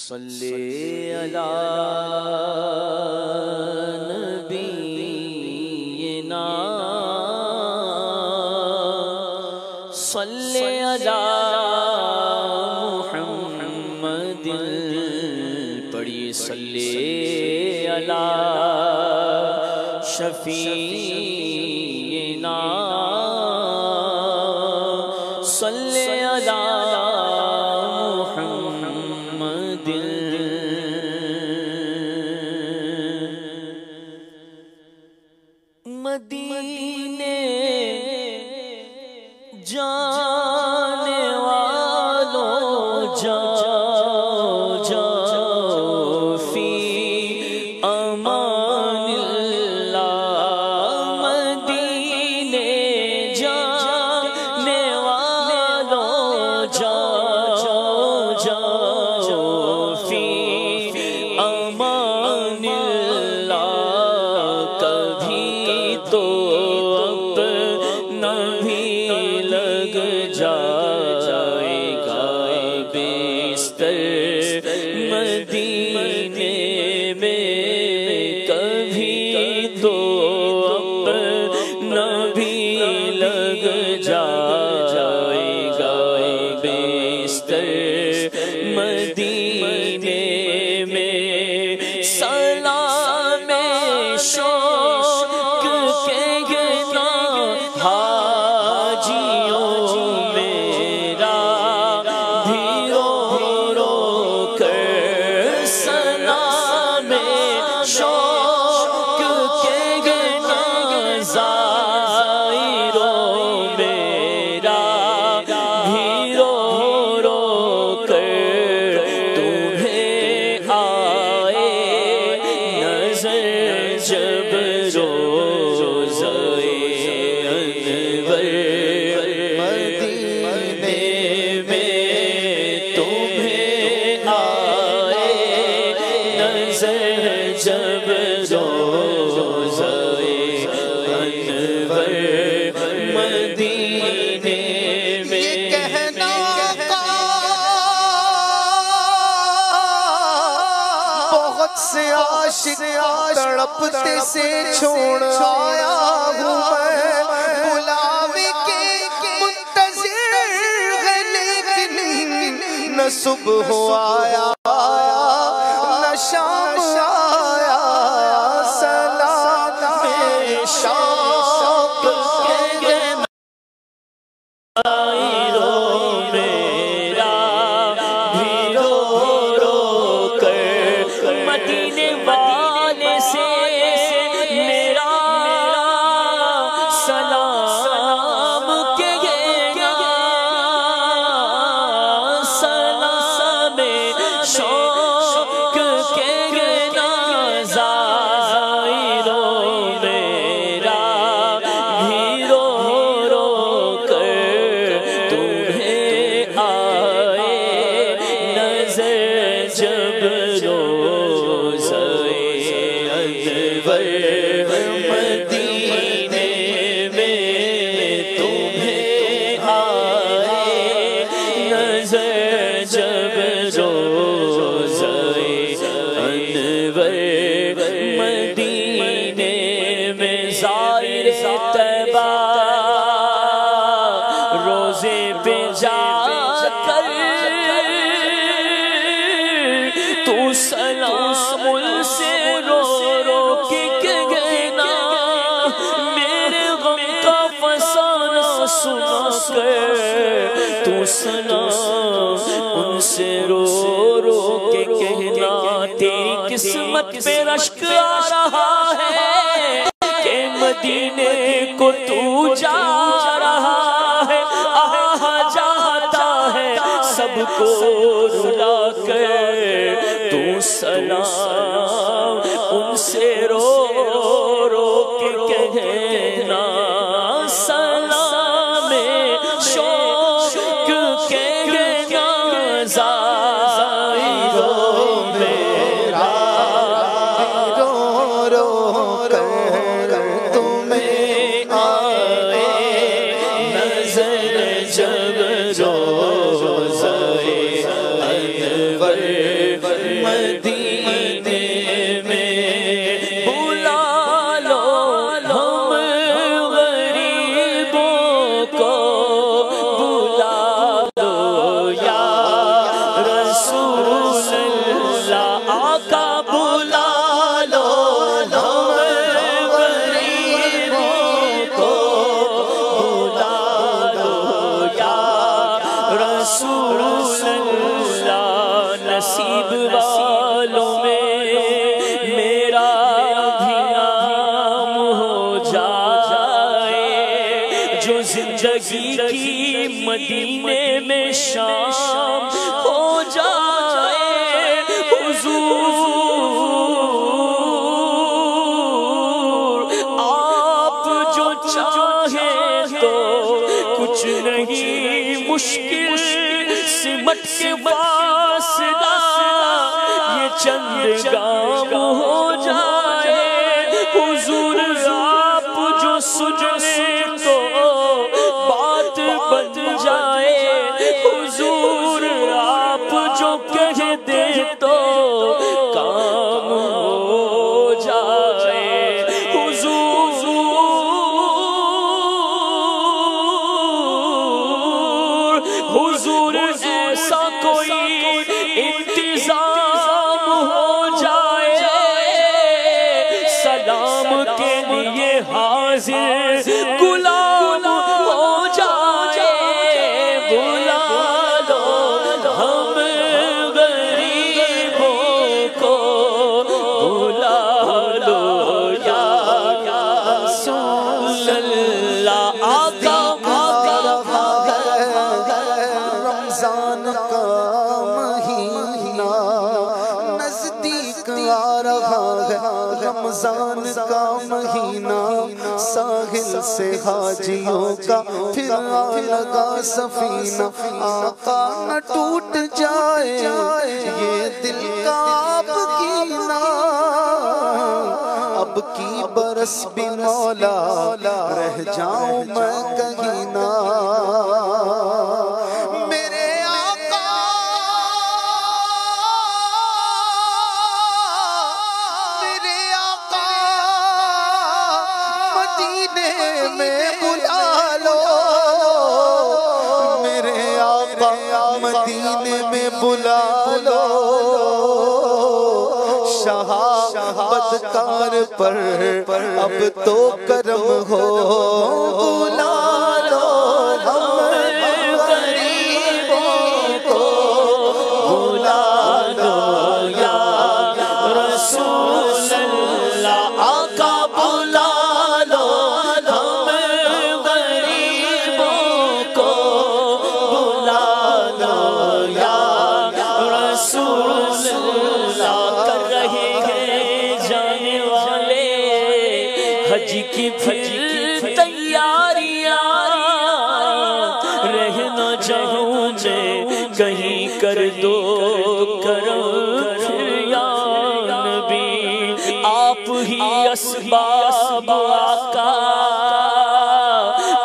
صلی علی نبینا صلی علی محمد پڑھی صلی علی شفیعنا صلی علی محمد مدینے جانے والوں جاؤ جاؤ فی امان اللہ مدینے جانے والوں جاؤ جاؤ فی امان اللہ کبھی تو اپنا بھی لگ جائے گا بستر مدینے میں کبھی تو اپنا بھی لگ جائے گا بستر مدینے میں سلام شوق کے گنا حاجیوں میرا بھی رو رو کر سلام شوق کے گنا زائروں میرا بھی رو رو کر تمہیں آئے نظر جب روزہ انور مدینے میں تمہیں آئے نظر جب روزہ انور مدینے میں کہنا بہت سے عاشق تڑپتے سے چھوڑ آیا ہوں میں بلاوے کے منتظر ہے لیکن نہ صبح آیا نہ شام آیا سلام شوق کے گنا زائروں میرا بھی رو رو کر مدینے والے سے میرا سلام کہنا سلام شوق کہنا زائروں میرا بھی رو رو کر تمہیں آئے نظر جب روزہ انور مدینے میں تمہیں آئے نظر جب روزہ انور مدینے میں زائر طیبہ روزے پہ جا کر تو سلام ان سے رو رو کے کہنا میرے غم کا فسانہ سنا کر تو سلام ان سے رو رو کے کہنا تیری قسمت پہ رشک آ رہا ہے کہ مدینے کو تو جا رہا ہے آہ جاتا ہے سب کو رلا کر تو سلام ان سے رو رو کے کہنا سلام شوق کہنا زائروں میرا رو رو کر تمہیں آئے نظر جب روزہ انور مدینے میں بلا لو ہم غریبوں کو بلا لو یا رسول اللہ آقا بلا لو ہم غریبوں کو بلا لو یا رسول اللہ نصیب والوں میں میرا بھی نام ہو جائے جو زندگی کی مدینے میں شام ہو جائے حضور آپ جو چاہیں تو کچھ نہیں مشکل سمٹ کے فاصلہ یہ چند گام ہو جائے حضور آپ جو سجنے تو بات بن جائے حضور آپ جو کہہ دے تو کام ہو جائے حضور ایسا کوئی انتظام ہو جائے سلام کے لیے حاضر غلام ہو جائے بلا لو ہم غریبوں کو بلا لو یا رسول اللہ آقا رمضان کا مہینہ نزدیک آ رہا ہے رمضان کا مہینہ ساحل سے حاجیوں کا پھر لگا سفینہ آقا نہ ٹوٹ جائے یہ دل کا آپ کینا اب کی برس بھی مولا رہ جاؤں میں کہیں نہ مدینے میں بلا لو شاہ بدکار پر اب تو کرم ہو بلا لو ہم غریبوں کو بلا لو یا رسول اللہ آقا بلا لو ہم غریبوں کو بلا لو یا رسول اللہ کر رہے ہیں جانے والے حج کی پھر تیاریاں رہ نہ جاؤں میں کہیں کر دو کرم یا نبی آپ ہی اسباب آقا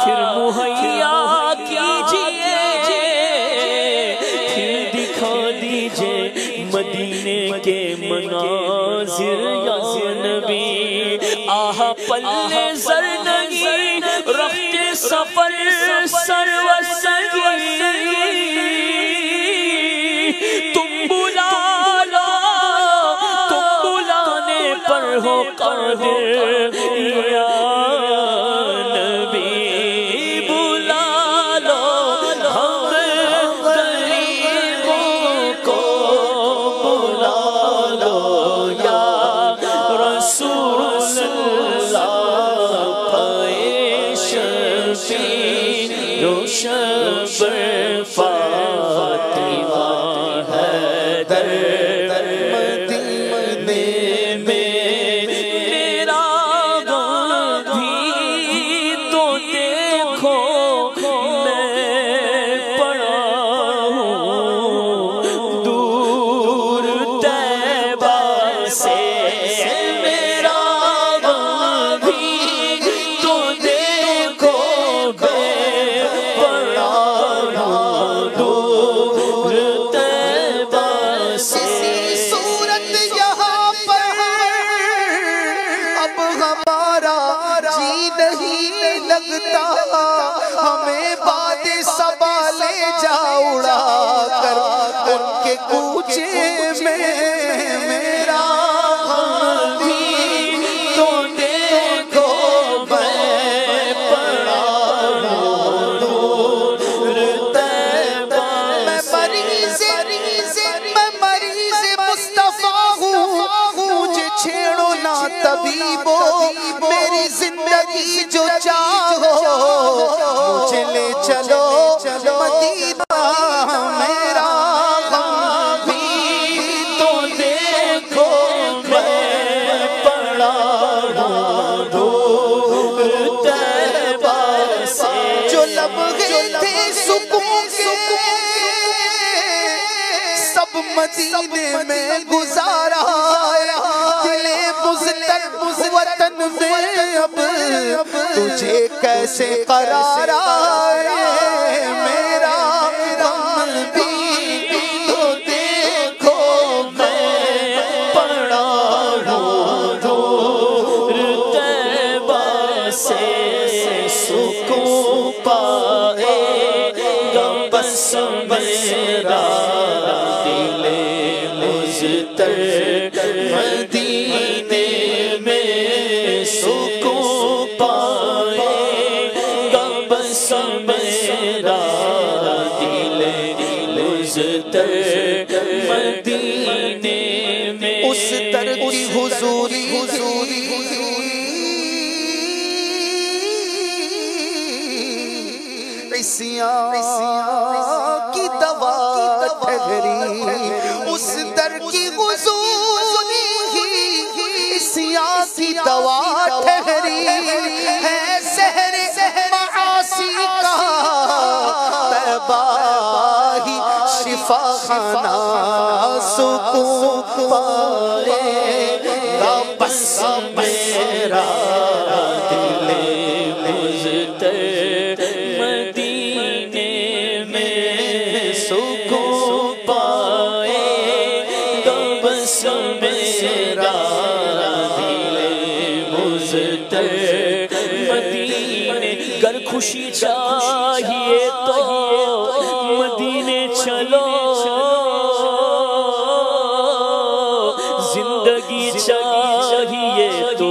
پھر مہیا کیجئے پھر دکھا دیجئے مدینے کے مناظر یا نبی آہ پلے زر نہیں رفتے سفر سرو سگی تم بلا لو تم بلانے پر ہو قادر یا نبی بلا لو ہم غریبوں کو بلا لو یا رسول اللہ پائے شفیع روشن فاطمہ حیدر مدینے میں میرا لگتا ہمیں باد صبا لے جا اڑا کر ان کے کوچے میں میرا غم بھی تو دیکھو میں پڑا ہوں دور طیبہ سے میں مریض مصطفیٰ ہوں مجھے چھیڑو نہ طبیبو میری زندگی جو چاہو مجھے لے چلو مدینہ میرا غم بھی تو دیکھو میں پڑا ہوں دور طیبہ سے جو لمحے تھے سکون کے سب مدینے میں گزارا دل مضطر وطن میں اب تجھے کیسے قرار آئے میرا غم بھی تو دیکھو میں پڑا ہوں دور طیبہ سے سکون پائے گا بس میرا دل مضطر مدینے میں سکون پائے گا بس میرا دل مضطر مدینے میں اس در کی حضوری عصیاں کی دوا ٹھہری اس در کی حضوری عصیاں کی دوا ٹھہری ہے سحر معاصی کا طیبہ ہی شفا خانہ سکون پائے گا بس میرا دل مضطر مدینے میں سکون پائے گا بس میرا دل مضطر مدینے گر خوشی چاہیے تو مدینے چلو زندگی چاہیے تو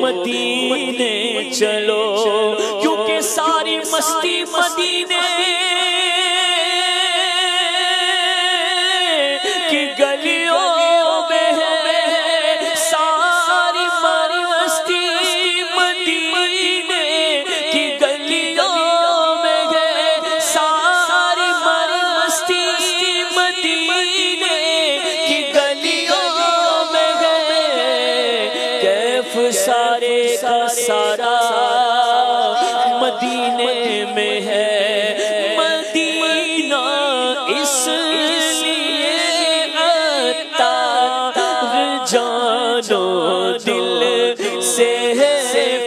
مدینے چلو کیونکہ ساری مستی مدینے کی گلیوں میں ہے ساری مستی مدینے کی گلیوں میں ہے ساری مستی مدینے کی گلیوں میں ہے کیف سارے کا سارا مدینے میں ہے مدینہ اس لیے عطار جانو دل سے ہے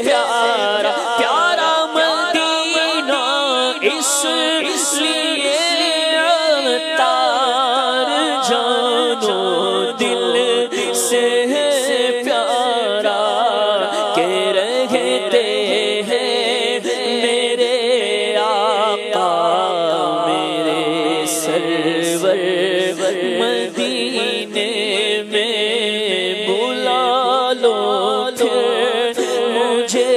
پیارا پیارا مدینہ اس لیے عطار جانو دل سے ہے پیارا کہ رہتے ہیں میرے آقا میرے سرور مدینے میں بلا لو پھر مجھے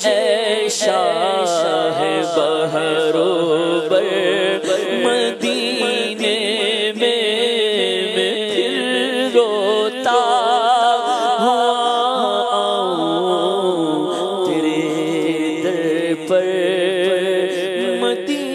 اے شاہ بہرو بر مدینے میں پھر روتا تیرے در پر مدینے